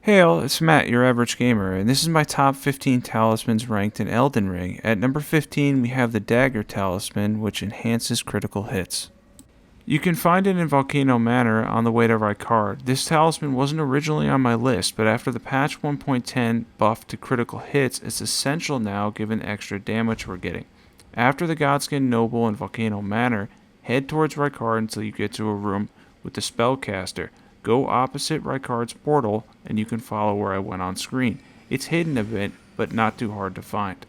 Hey all, it's Matt, your average gamer, and this is my top 15 talismans ranked in Elden Ring. At number 15, we have the Dagger Talisman, which enhances critical hits. You can find it in Volcano Manor on the way to Rykard. This talisman wasn't originally on my list, but after the patch 1.10 buff to critical hits, it's essential now given the extra damage we're getting. After the Godskin Noble in Volcano Manor, head towards Rykard until you get to a room with the Spellcaster. Go opposite Rykard's portal, and you can follow where I went on screen. It's hidden a bit, but not too hard to find.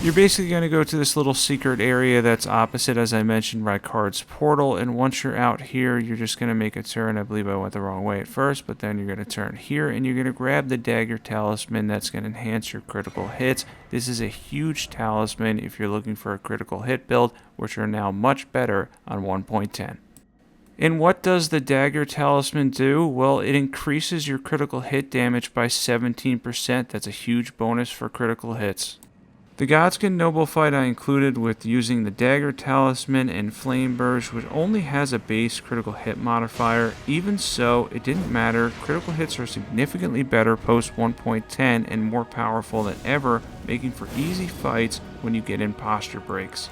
You're basically going to go to this little secret area that's opposite, as I mentioned, Rykard's portal, and once you're out here, you're just going to make a turn. I believe I went the wrong way at first, but then you're going to turn here, and you're going to grab the Dagger Talisman that's going to enhance your critical hits. This is a huge talisman if you're looking for a critical hit build, which are now much better on 1.10. And what does the Dagger Talisman do? Well, it increases your critical hit damage by 17%. That's a huge bonus for critical hits. The Godskin Noble fight I included with using the Dagger Talisman and Flame Burst, which only has a base critical hit modifier. Even so, it didn't matter. Critical hits are significantly better post 1.10 and more powerful than ever, making for easy fights when you get in posture breaks.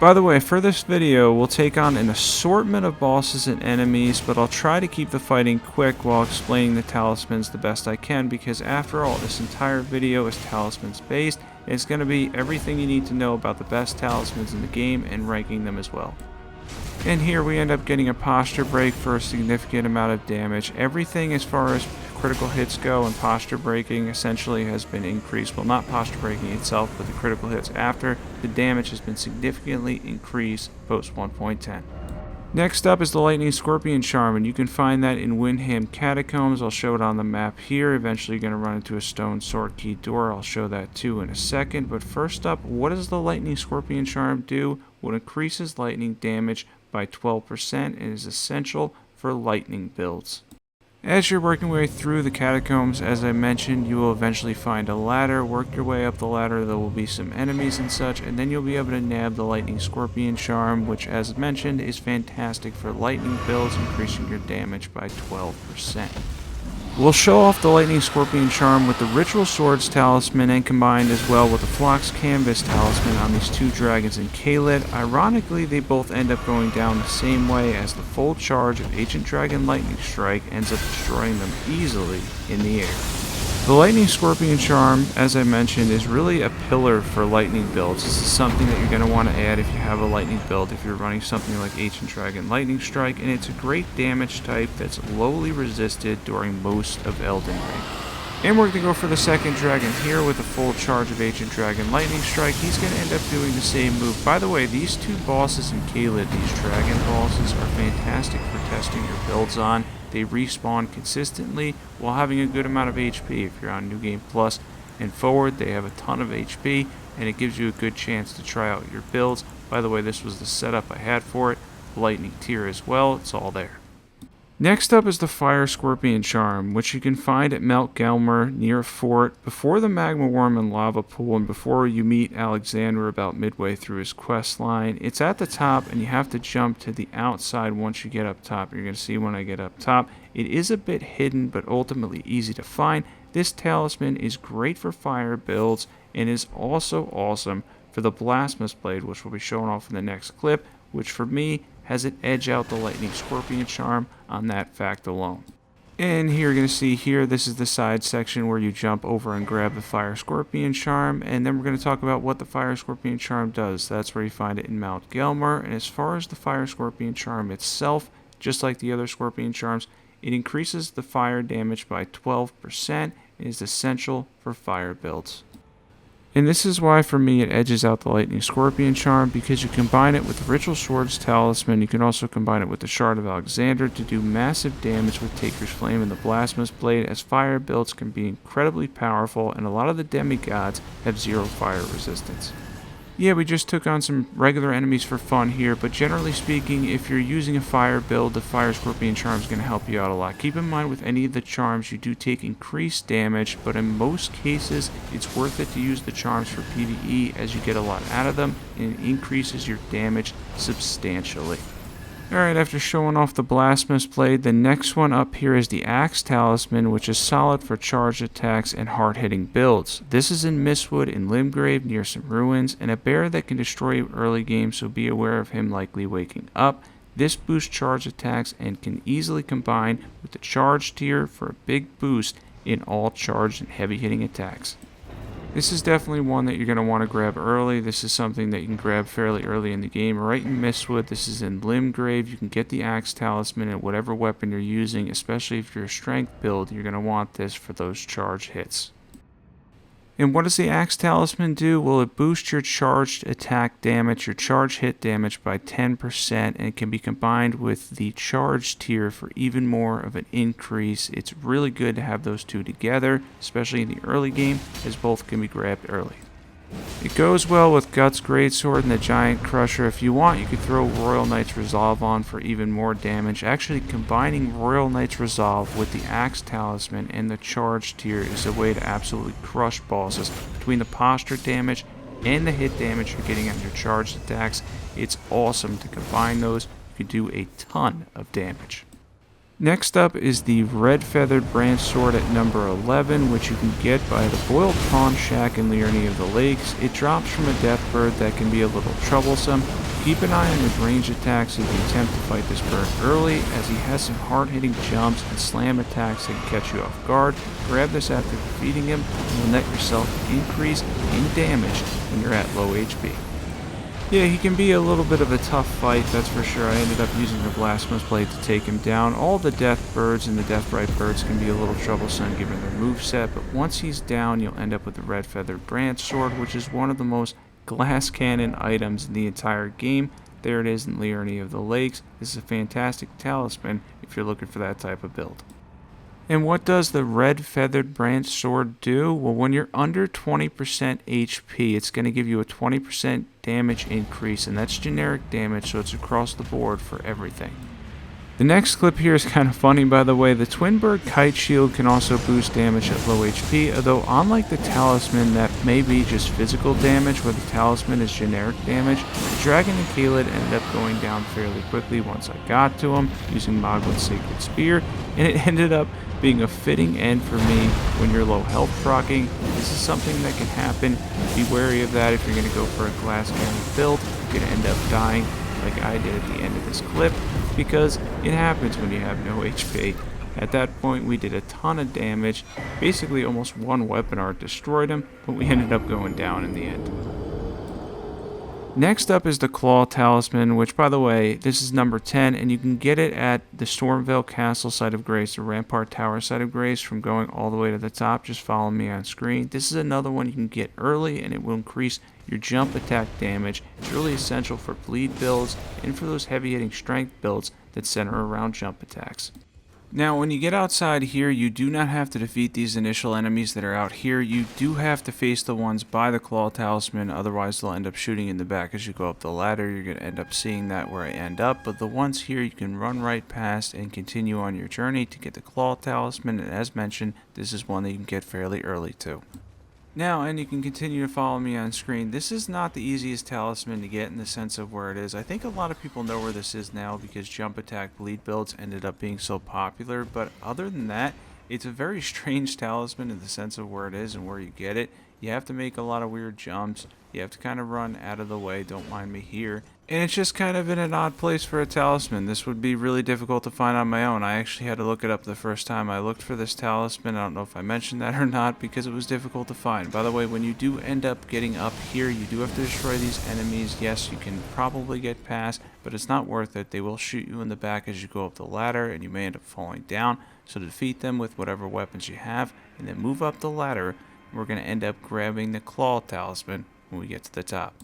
By the way, for this video, we'll take on an assortment of bosses and enemies, but I'll try to keep the fighting quick while explaining the talismans the best I can, because after all, this entire video is talismans based, and it's going to be everything you need to know about the best talismans in the game and ranking them as well. And here we end up getting a posture break for a significant amount of damage. Everything as far as critical hits go and posture breaking essentially has been increased. Well, not posture breaking itself, but the critical hits after. The damage has been significantly increased post 1.10. Next up is the Lightning Scorpion Charm, and you can find that in Windham Catacombs. I'll show it on the map here. Eventually you're going to run into a stone sword key door. I'll show that too in a second. But first up, what does the Lightning Scorpion Charm do? Well, it increases lightning damage by 12% and is essential for lightning builds. As you're working your way through the catacombs, as I mentioned, you will eventually find a ladder. Work your way up the ladder, there will be some enemies and such, and then you'll be able to nab the Lightning Scorpion Charm, which, as mentioned, is fantastic for lightning builds, increasing your damage by 12%. We'll show off the Lightning Scorpion Charm with the Ritual Swords Talisman and combined as well with the Phlox Canvas Talisman on these two dragons in Caelid. Ironically, they both end up going down the same way, as the full charge of Ancient Dragon Lightning Strike ends up destroying them easily in the air. The Lightning Scorpion Charm, as I mentioned, is really a pillar for lightning builds. This is something that you're going to want to add if you have a lightning build, if you're running something like Ancient Dragon Lightning Strike, and it's a great damage type that's lowly resisted during most of Elden Ring. And we're going to go for the second dragon here with a full charge of Ancient Dragon Lightning Strike. He's going to end up doing the same move. By the way, these two bosses in Caelid, these dragon bosses, are fantastic for testing your builds on. They respawn consistently while having a good amount of HP. If you're on New Game Plus and forward, they have a ton of HP, and it gives you a good chance to try out your builds. By the way, this was the setup I had for it. Lightning tier as well, it's all there. Next up is the Fire Scorpion Charm, which you can find at Mount Gelmir near a fort, before the Magma Worm and Lava Pool, and before you meet Alexander about midway through his quest line. It's at the top, and you have to jump to the outside once you get up top. You're going to see when I get up top. It is a bit hidden, but ultimately easy to find. This talisman is great for fire builds, and is also awesome for the Blasphemous Blade, which will be shown off in the next clip, which for me has it edge out the Lightning Scorpion Charm on that fact alone. And here you're going to see here, this is the side section where you jump over and grab the Fire Scorpion Charm, and then we're going to talk about what the Fire Scorpion Charm does. That's where you find it in Mount Gelmir, and as far as the Fire Scorpion Charm itself, just like the other Scorpion Charms, it increases the fire damage by 12% and is essential for fire builds. And this is why for me it edges out the Lightning Scorpion Charm, because you combine it with the Ritual Swords Talisman. You can also combine it with the Shard of Alexander to do massive damage with Taker's Flame and the Blasphemous Blade, as fire builds can be incredibly powerful, and a lot of the demigods have zero fire resistance. Yeah, we just took on some regular enemies for fun here, but generally speaking, if you're using a fire build, the Fire Scorpion Charm is going to help you out a lot. Keep in mind with any of the charms, you do take increased damage, but in most cases, it's worth it to use the charms for PvE, as you get a lot out of them, and it increases your damage substantially. Alright, after showing off the Blasphemous Blade, the next one up here is the Axe Talisman, which is solid for charged attacks and hard-hitting builds. This is in Mistwood in Limgrave near some ruins, and a bear that can destroy you early game, so be aware of him likely waking up. This boosts charge attacks and can easily combine with the charge tier for a big boost in all charged and heavy-hitting attacks. This is definitely one that you're going to want to grab early. This is something that you can grab fairly early in the game. Right in Mistwood, this is in Limgrave. You can get the Axe Talisman and whatever weapon you're using, especially if you're a strength build, you're going to want this for those charge hits. And what does the Axe Talisman do? Well, it boosts your charged attack damage, your charge hit damage by 10%, and it can be combined with the charge tier for even more of an increase. It's really good to have those two together, especially in the early game, as both can be grabbed early. It goes well with Guts Greatsword and the Giant Crusher. If you want, you could throw Royal Knight's Resolve on for even more damage. Actually, combining Royal Knight's Resolve with the Axe Talisman and the Charge tier is a way to absolutely crush bosses. Between the posture damage and the hit damage you're getting on your charged attacks, it's awesome to combine those. You can do a ton of damage. Next up is the Red Feathered Branch Sword at number 11, which you can get by the Boiled Prawn Shack in Liurny of the Lakes. It drops from a death bird that can be a little troublesome. Keep an eye on his range attacks if you attempt to fight this bird early, as he has some hard-hitting jumps and slam attacks that can catch you off guard. Grab this after defeating him, and you'll net yourself an increase in damage when you're at low HP. Yeah, he can be a little bit of a tough fight, that's for sure. I ended up using the Blasphemous Blade to take him down. All the Death Birds and the Deathbright Birds can be a little troublesome given their moveset, but once he's down, you'll end up with the Red Feathered Branch Sword, which is one of the most glass cannon items in the entire game. There it is in Liurny of the Lakes. This is a fantastic talisman if you're looking for that type of build. And what does the Red Feathered Branch Sword do? Well, when you're under 20% HP, it's going to give you a 20% damage increase, and that's generic damage, so it's across the board for everything. The next clip here is kind of funny, by the way. The Twin Bird Kite Shield can also boost damage at low HP, although unlike the Talisman that may be just physical damage, where the Talisman is generic damage, the Dragon and Khalid ended up going down fairly quickly once I got to him, using Mogwit's Sacred Spear, and it ended up being a fitting end for me when you're low health proccing. This is something that can happen. Be wary of that if you're going to go for a glass cannon build. You're going to end up dying like I did at the end of this clip, because it happens when you have no HP. At that point, we did a ton of damage. Basically, almost one weapon art destroyed him, but we ended up going down in the end. Next up is the Claw Talisman, which, by the way, this is number 10, and you can get it at the Stormvale Castle side of Grace, the Rampart Tower side of Grace, from going all the way to the top. Just follow me on screen. This is another one you can get early, and it will increase your jump attack damage. It's really essential for bleed builds and for those heavy-hitting strength builds that center around jump attacks. Now, when you get outside here, you do not have to defeat these initial enemies that are out here. You do have to face the ones by the Claw Talisman, otherwise they'll end up shooting in the back as you go up the ladder. You're going to end up seeing that where I end up, but the ones here you can run right past and continue on your journey to get the Claw Talisman, and as mentioned, this is one that you can get fairly early too. Now, and you can continue to follow me on screen, this is not the easiest talisman to get in the sense of where it is. I think a lot of people know where this is now because jump attack bleed builds ended up being so popular, but other than that, it's a very strange talisman in the sense of where it is and where you get it. You have to make a lot of weird jumps. You have to kind of run out of the way, don't mind me here. And it's just kind of in an odd place for a talisman. This would be really difficult to find on my own. I actually had to look it up the first time I looked for this talisman. I don't know if I mentioned that or not because it was difficult to find. By the way, when you do end up getting up here, you do have to destroy these enemies. Yes, you can probably get past, but it's not worth it. They will shoot you in the back as you go up the ladder, and you may end up falling down. So defeat them with whatever weapons you have, and then move up the ladder. We're going to end up grabbing the Claw Talisman when we get to the top.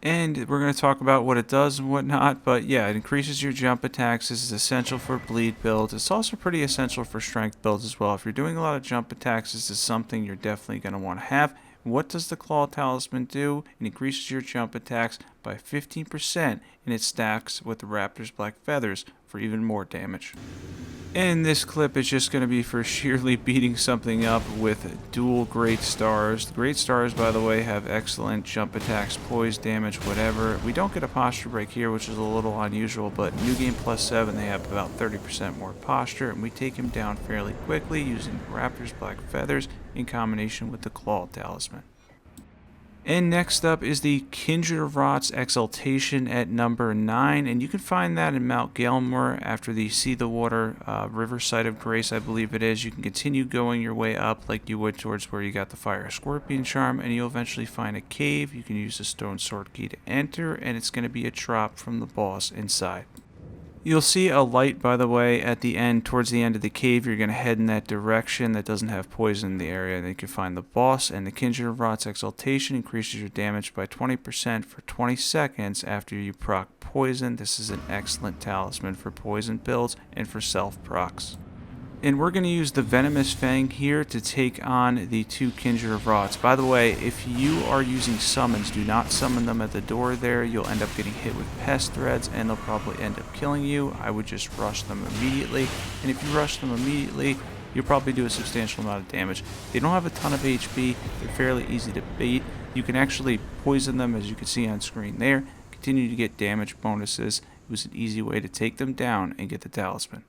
And we're going to talk about what it does and whatnot, but yeah, it increases your jump attacks. This is essential for bleed builds. It's also pretty essential for strength builds as well. If you're doing a lot of jump attacks, this is something you're definitely going to want to have. What does the Claw Talisman do? It increases your jump attacks by 15%, and it stacks with the Raptor's Black Feathers for even more damage. And this clip is just going to be for sheerly beating something up with dual Great Stars. The Great Stars, by the way, have excellent jump attacks, poise damage, whatever. We don't get a posture break here, which is a little unusual, but New Game Plus 7, they have about 30% more posture, and we take him down fairly quickly using the Raptor's Black Feathers in combination with the Claw Talisman. And next up is the Kindred of Rot's Exultation at number 9, and you can find that in Mount Gaelmore after the See the Water Riverside of Grace, I believe it is. You can continue going your way up like you would towards where you got the Fire Scorpion Charm, and you'll eventually find a cave. You can use the Stone Sword Key to enter, and it's going to be a drop from the boss inside. You'll see a light, by the way, at the end, towards the end of the cave. You're going to head in that direction that doesn't have poison in the area. Then you can find the boss, and the Kindred of Rot's Exultation increases your damage by 20% for 20 seconds after you proc poison. This is an excellent talisman for poison builds and for self-procs. And we're going to use the Venomous Fang here to take on the two Kindred of Rots. By the way, if you are using summons, do not summon them at the door there. You'll end up getting hit with pest threads and they'll probably end up killing you. I would just rush them immediately. And if you rush them immediately, you'll probably do a substantial amount of damage. They don't have a ton of HP. They're fairly easy to bait. You can actually poison them, as you can see on screen there. Continue to get damage bonuses. It was an easy way to take them down and get the talisman.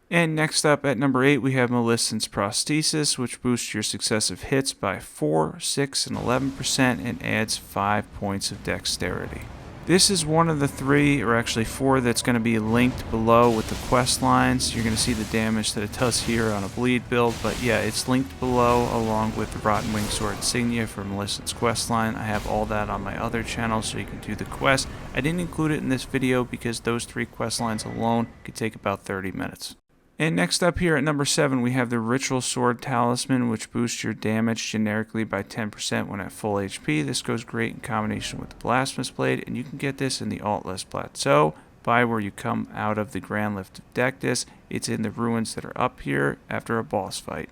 And next up at number 8 we have Millicent's Prosthesis, which boosts your successive hits by 4, 6, and 11% and adds 5 points of dexterity. This is one of the 3, or actually 4, that's going to be linked below with the quest lines. You're going to see the damage that it does here on a bleed build, but yeah, it's linked below along with the Rotten Wing Sword Insignia for Millicent's quest line. I have all that on my other channel so you can do the quest. I didn't include it in this video because those 3 quest lines alone could take about 30 minutes. And next up here at number 7 we have the Ritual Sword Talisman, which boosts your damage generically by 10% when at full HP. This goes great in combination with the Blasphemous Blade, and you can get this in the Altless Plateau by where you come out of the Grand Lift of Dectus. It's in the ruins that are up here after a boss fight.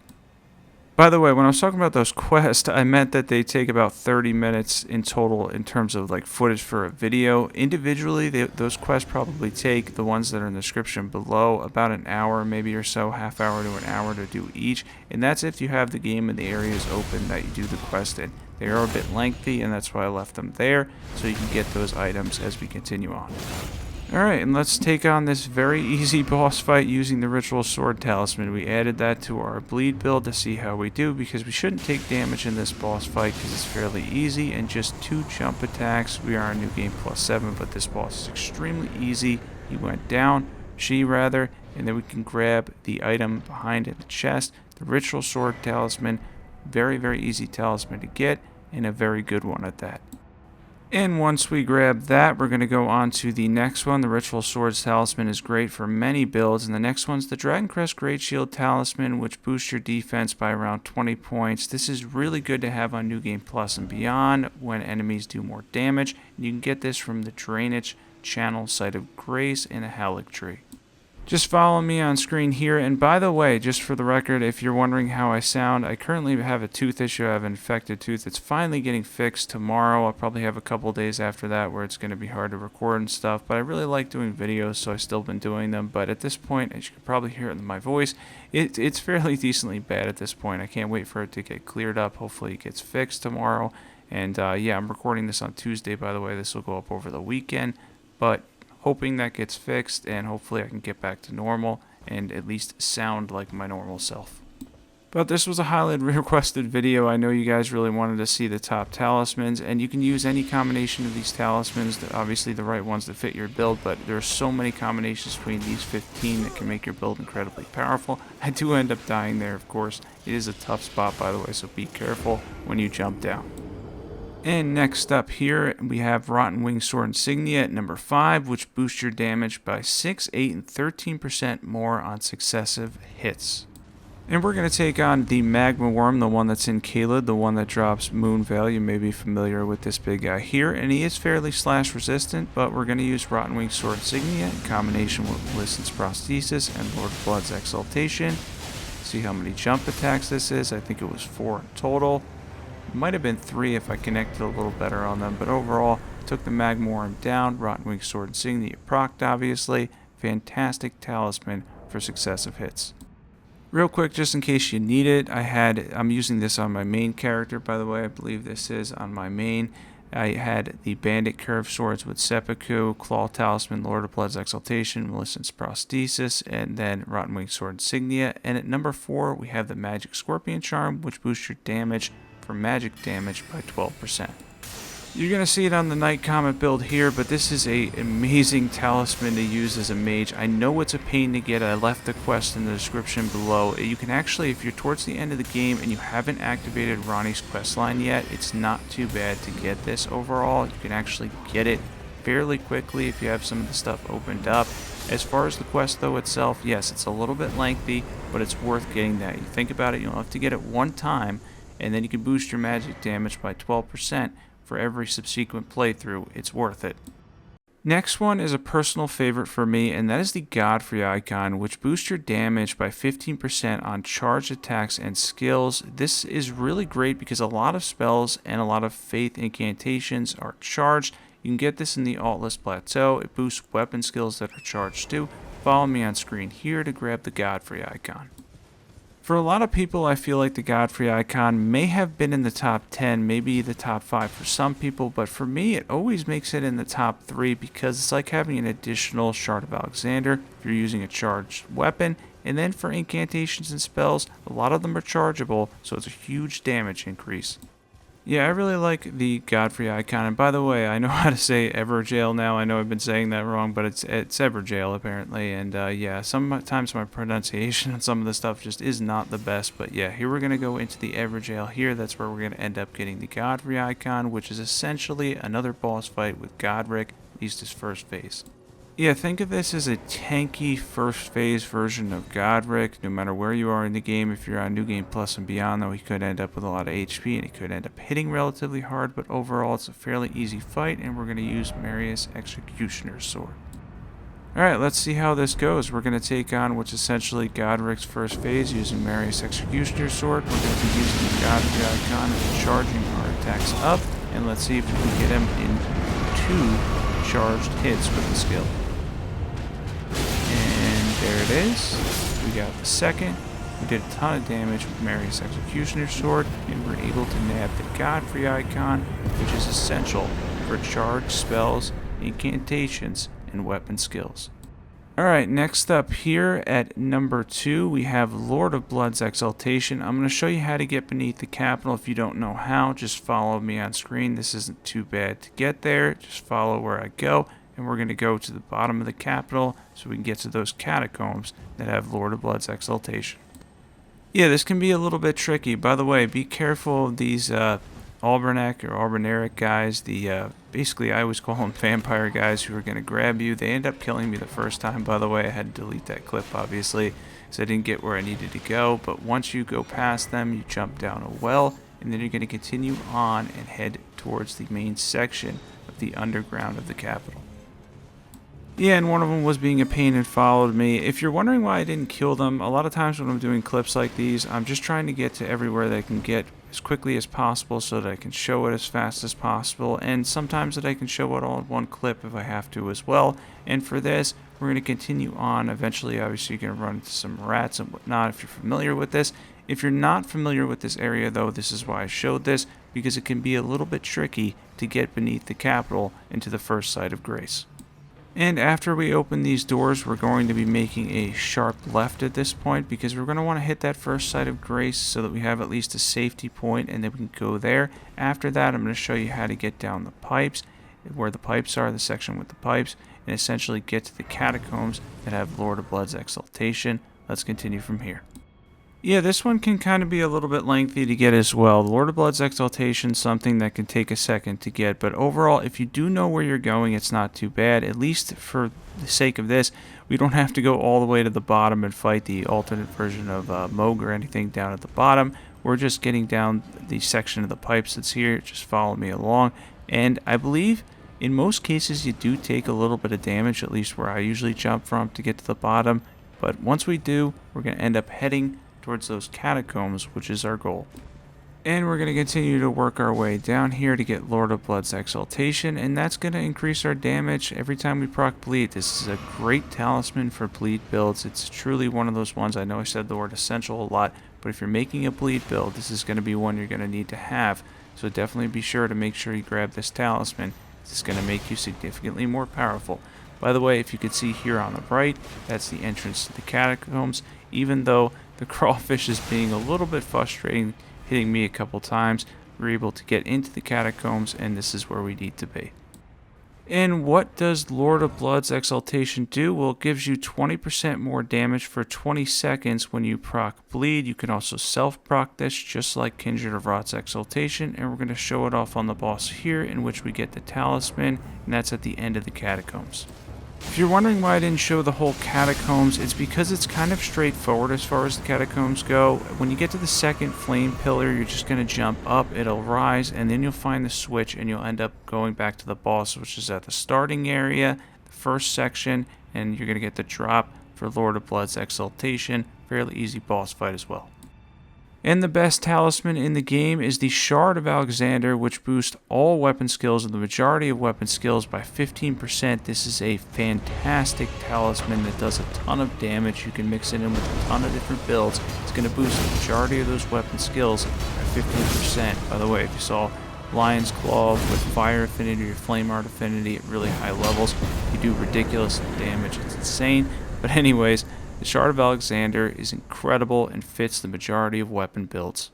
By the way, when I was talking about those quests, I meant that they take about 30 minutes in total in terms of like footage for a video. Individually, those quests probably take, the ones that are in the description below, about an hour maybe or so, half hour to an hour to do each. And that's if you have the game and the areas open that you do the quest in. They are a bit lengthy, and that's why I left them there, so you can get those items as we continue on. Alright, and let's take on this very easy boss fight using the Ritual Sword Talisman. We added that to our bleed build to see how we do, because we shouldn't take damage in this boss fight because it's fairly easy, and just 2 jump attacks. We are on New Game Plus 7, but this boss is extremely easy. He went down, and then we can grab the item behind in the chest. The Ritual Sword Talisman, very, very easy talisman to get, and a very good one at that. And once we grab that, we're going to go on to the next one. The Ritual Swords Talisman is great for many builds, and the next one's the Dragoncrest Greatshield Talisman, which boosts your defense by around 20 points. This is really good to have on New Game Plus and beyond when enemies do more damage. And you can get this from the Drainage Channel Site of Grace in a Haligtree. Just follow me on screen here, and by the way, just for the record, if you're wondering how I sound, I currently have a tooth issue. I have an infected tooth. It's finally getting fixed tomorrow. I'll probably have a couple days after that where it's going to be hard to record and stuff, but I really like doing videos, so I've still been doing them. But at this point, as you can probably hear it in my voice, it's fairly decently bad at this point. I can't wait for it to get cleared up. Hopefully it gets fixed tomorrow. And yeah, I'm recording this on Tuesday, by the way. This will go up over the weekend, but hoping that gets fixed, and hopefully I can get back to normal and at least sound like my normal self. But this was a highly requested video. I know you guys really wanted to see the top talismans, and you can use any combination of these talismans, obviously the right ones that fit your build, but there are so many combinations between these 15 that can make your build incredibly powerful. I do end up dying there, of course. It is a tough spot, by the way, so be careful when you jump down. And next up here, we have Rotten Wing Sword Insignia at number 5, which boosts your damage by 6, 8, and 13% more on successive hits. And we're going to take on the Magma Worm, the one that's in Caelid, the one that drops Moonveil. You may be familiar with this big guy here, and he is fairly slash resistant, but we're going to use Rotten Wing Sword Insignia in combination with Millicent's Prosthesis and Lord of Blood's Exultation. See how many jump attacks this is. I think it was 4 in total. Might have been 3 if I connected a little better on them, but overall took the Magmorum down. Rotten Wing Sword Insignia procced, obviously. Fantastic talisman for successive hits. Real quick, just in case you need it, I'm using this on my main character, by the way. I believe this is on my main. I had the Bandit Curved Swords with Seppuku, Claw Talisman, Lord of Blood's Exultation, Millicent's Prosthesis, and then Rotten Wing Sword Insignia. And at number 4, we have the Magic Scorpion Charm, which boosts your damage for magic damage by 12%. You're going to see it on the Knight Comet build here, but this is an amazing talisman to use as a mage. I know it's a pain to get. I left the quest in the description below. You can actually, if you're towards the end of the game and you haven't activated Ronnie's quest line yet, it's not too bad to get this overall. You can actually get it fairly quickly if you have some of the stuff opened up. As far as the quest though itself, yes, it's a little bit lengthy, but it's worth getting that. You think about it, you'll have to get it one time, and then you can boost your magic damage by 12%. For every subsequent playthrough. It's worth it. Next one is a personal favorite for me, and that is the Godfrey Icon, which boosts your damage by 15% on charged attacks and skills. This is really great because a lot of spells and a lot of faith incantations are charged. You can get this in the Altless Plateau. It boosts weapon skills that are charged too. Follow me on screen here to grab the Godfrey Icon. For a lot of people, I feel like the Godfrey Icon may have been in the top 10, maybe the top 5 for some people, but for me, it always makes it in the top 3 because it's like having an additional Shard of Alexander if you're using a charged weapon. And then for incantations and spells, a lot of them are chargeable, so it's a huge damage increase. Yeah, I really like the Godfrey Icon, and by the way, I know how to say Everjail now. I know I've been saying that wrong, but it's Everjail apparently, and yeah, sometimes my pronunciation on some of the stuff just is not the best, but yeah, here we're going to go into the Everjail here. That's where we're going to end up getting the Godfrey Icon, which is essentially another boss fight with Godric, at least his first phase. Yeah, think of this as a tanky first phase version of Godric. No matter where you are in the game, if you're on New Game Plus and beyond, though, he could end up with a lot of HP and he could end up hitting relatively hard, but overall it's a fairly easy fight, and we're going to use Marius Executioner's Sword. Alright, let's see how this goes. We're going to take on what's essentially Godric's first phase using Marius Executioner's Sword. We're going to be using the Godfrey Icon and charging our attacks up, and let's see if we can get him in 2 charged hits with the skill. There it is. We got the second. We did a ton of damage with Marius Executioner's Sword, and we're able to nab the Godfrey Icon, which is essential for charged spells, incantations, and weapon skills. Alright, next up here at number 2, we have Lord of Blood's Exultation. I'm going to show you how to get beneath the capital. If you don't know how, just follow me on screen. This isn't too bad to get there. Just follow where I go. And we're going to go to the bottom of the capital so we can get to those catacombs that have Lord of Blood's Exultation. Yeah, this can be a little bit tricky. By the way, be careful of these Albernac or Alberneric guys. Basically, I always call them vampire guys who are going to grab you. They end up killing me the first time, by the way. I had to delete that clip, obviously, so I didn't get where I needed to go. But once you go past them, you jump down a well, and then you're going to continue on and head towards the main section of the underground of the capital. Yeah, and one of them was being a pain and followed me. If you're wondering why I didn't kill them, a lot of times when I'm doing clips like these, I'm just trying to get to everywhere that I can get as quickly as possible so that I can show it as fast as possible, and sometimes that I can show it all in one clip if I have to as well. And for this, we're going to continue on. Eventually, obviously, you're going to run into some rats and whatnot if you're familiar with this. If you're not familiar with this area, though, this is why I showed this, because it can be a little bit tricky to get beneath the capital into the first site of grace. And after we open these doors, we're going to be making a sharp left at this point because we're going to want to hit that first site of grace so that we have at least a safety point and then we can go there. After that, I'm going to show you how to get down the pipes, where the pipes are, the section with the pipes, and essentially get to the catacombs that have Lord of Blood's Exultation. Let's continue from here. Yeah, this one can kind of be a little bit lengthy to get as well. Lord of Blood's Exultation is something that can take a second to get, but overall, if you do know where you're going, it's not too bad. At least for the sake of this, we don't have to go all the way to the bottom and fight the alternate version of Moog or anything down at the bottom. We're just getting down the section of the pipes that's here. Just follow me along. And I believe in most cases you do take a little bit of damage, at least where I usually jump from to get to the bottom. But once we do, we're going to end up heading towards those catacombs, which is our goal. And we're going to continue to work our way down here to get Lord of Blood's Exultation, and that's going to increase our damage every time we proc bleed. This is a great talisman for bleed builds. It's truly one of those ones. I know I said the word essential a lot, but if you're making a bleed build, this is going to be one you're going to need to have. So definitely be sure to make sure you grab this talisman. This is going to make you significantly more powerful. By the way, if you can see here on the right, that's the entrance to the catacombs. Even though the crawfish is being a little bit frustrating, hitting me a couple times, we're able to get into the catacombs, and this is where we need to be. And what does Lord of Blood's Exultation do? Well, it gives you 20% more damage for 20 seconds when you proc bleed. You can also self-proc this, just like Kindred of Rot's Exultation, and we're going to show it off on the boss here, in which we get the talisman, and that's at the end of the catacombs. If you're wondering why I didn't show the whole catacombs, it's because it's kind of straightforward as far as the catacombs go. When you get to the second flame pillar, you're just going to jump up, it'll rise, and then you'll find the switch, and you'll end up going back to the boss, which is at the starting area, the first section, and you're going to get the drop for Lord of Blood's Exultation. Fairly easy boss fight as well. And the best talisman in the game is the Shard of Alexander, which boosts all weapon skills and the majority of weapon skills by 15%. This is a fantastic talisman that does a ton of damage. You can mix it in with a ton of different builds. It's going to boost the majority of those weapon skills by 15%. By the way, if you saw Lion's Claw with Fire Affinity or Flame Art Affinity at really high levels, you do ridiculous damage. It's insane. But anyways, the Shard of Alexander is incredible and fits the majority of weapon builds.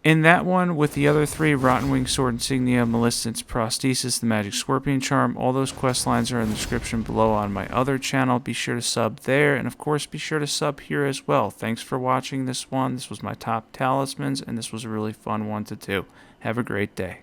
In that one, with the other three, Rotten Wing Sword Insignia, Millicent's Prosthesis, the Magic Scorpion Charm, all those quest lines are in the description below on my other channel. Be sure to sub there, and of course be sure to sub here as well. Thanks for watching this one. This was my top talismans, and this was a really fun one to do. Have a great day.